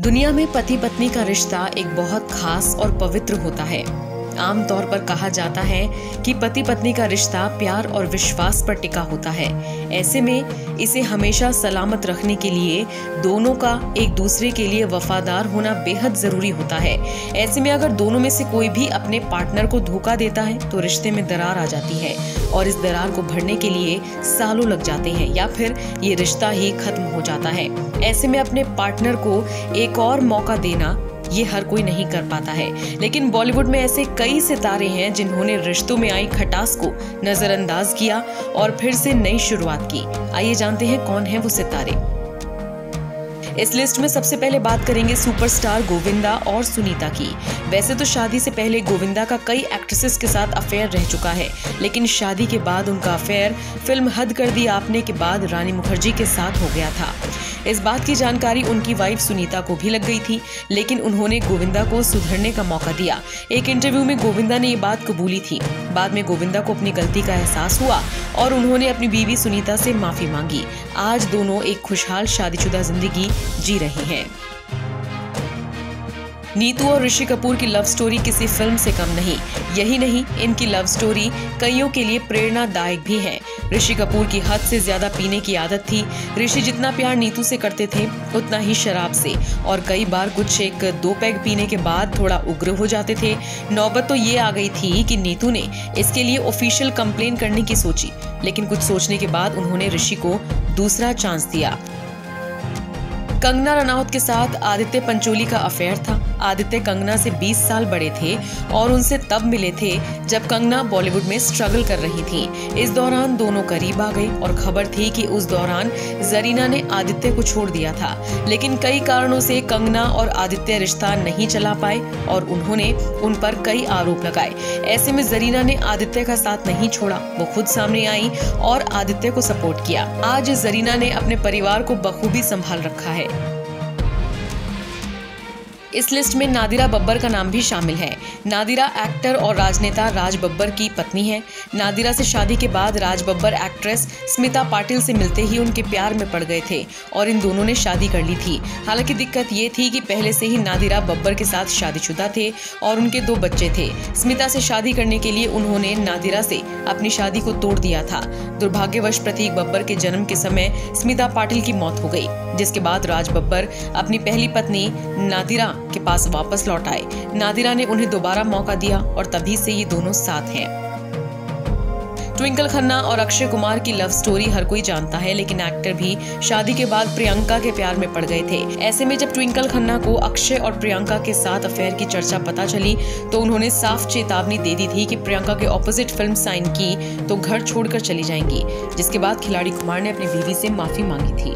दुनिया में पति पत्नी का रिश्ता एक बहुत खास और पवित्र होता है। आमतौर पर कहा जाता है कि पति पत्नी का रिश्ता प्यार और विश्वास पर टिका होता है। ऐसे में इसे हमेशा सलामत रखने के लिए दोनों का एक दूसरे के लिए वफादार होना बेहद जरूरी होता है। ऐसे में अगर दोनों में से कोई भी अपने पार्टनर को धोखा देता है तो रिश्ते में दरार आ जाती है और इस दरार को भरने के लिए सालों लग जाते हैं या फिर ये रिश्ता ही खत्म हो जाता है। ऐसे में अपने पार्टनर को एक और मौका देना ये हर कोई नहीं कर पाता है, लेकिन बॉलीवुड में ऐसे कई सितारे हैं जिन्होंने रिश्तों में आई खटास को नजरअंदाज किया और फिर से नई शुरुआत की। आइए जानते हैं कौन है वो सितारे। इस लिस्ट में सबसे पहले बात करेंगे सुपरस्टार गोविंदा और सुनीता की। वैसे तो शादी से पहले गोविंदा का कई एक्ट्रेसेस के साथ अफेयर रह चुका है, लेकिन शादी के बाद उनका अफेयर फिल्म हद कर दी आपने के बाद रानी मुखर्जी के साथ हो गया था। इस बात की जानकारी उनकी वाइफ सुनीता को भी लग गई थी, लेकिन उन्होंने गोविंदा को सुधरने का मौका दिया। एक इंटरव्यू में गोविंदा ने ये बात कबूली थी। बाद में गोविंदा को अपनी गलती का एहसास हुआ और उन्होंने अपनी बीवी सुनीता से माफी मांगी। आज दोनों एक खुशहाल शादीशुदा जिंदगी जी रहे हैं। नीतू और ऋषि कपूर की लव स्टोरी किसी फिल्म से कम नहीं। यही नहीं, इनकी लव स्टोरी कईयों के लिए प्रेरणादायक भी है। ऋषि कपूर की हद से ज्यादा पीने की आदत थी। ऋषि जितना प्यार नीतू से करते थे उतना ही शराब से, और कई बार कुछ एक दो पैग पीने के बाद थोड़ा उग्र हो जाते थे। नौबत तो ये आ गई थी कि नीतू ने इसके लिए ऑफिशियल कंप्लेन करने की सोची, लेकिन कुछ सोचने के बाद उन्होंने ऋषि को दूसरा चांस दिया। कंगना रनौत के साथ आदित्य पंचोली का अफेयर था। आदित्य कंगना से 20 साल बड़े थे और उनसे तब मिले थे जब कंगना बॉलीवुड में स्ट्रगल कर रही थी। इस दौरान दोनों करीब आ गए और खबर थी कि उस दौरान जरीना ने आदित्य को छोड़ दिया था, लेकिन कई कारणों से कंगना और आदित्य रिश्ता नहीं चला पाए और उन्होंने उन पर कई आरोप लगाए। ऐसे में जरीना ने आदित्य का साथ नहीं छोड़ा, वो खुद सामने आई और आदित्य को सपोर्ट किया। आज जरीना ने अपने परिवार को बखूबी संभाल रखा है। इस लिस्ट में नादिरा बब्बर का नाम भी शामिल है। नादिरा एक्टर और राजनेता राज बब्बर की पत्नी है। नादिरा से शादी के बाद राज बब्बर एक्ट्रेस स्मिता पाटिल से मिलते ही उनके प्यार में पड़ गए थे और इन दोनों ने शादी कर ली थी। हालांकि दिक्कत ये थी कि पहले से ही नादिरा बब्बर के साथ शादीशुदा थे और उनके 2 बच्चे थे। स्मिता से शादी करने के लिए उन्होंने नादिरा से अपनी शादी को तोड़ दिया था। दुर्भाग्यवश प्रतीक बब्बर के जन्म के समय स्मिता पाटिल की मौत हो गई, जिसके बाद राज बब्बर अपनी पहली पत्नी नादिरा के पास वापस लौट आए। नादिरा ने उन्हें दोबारा मौका दिया और तभी से ये दोनों साथ हैं। ट्विंकल खन्ना और अक्षय कुमार की लव स्टोरी हर कोई जानता है, लेकिन एक्टर भी शादी के बाद प्रियंका के प्यार में पड़ गए थे। ऐसे में जब ट्विंकल खन्ना को अक्षय और प्रियंका के साथ अफेयर की चर्चा पता चली तो उन्होंने साफ चेतावनी दे दी थी कि प्रियंका के ऑपोजिट फिल्म साइन की तो घर छोड़कर चली जाएंगी, जिसके बाद खिलाड़ी कुमार ने अपनी बीवी से माफी मांगी थी।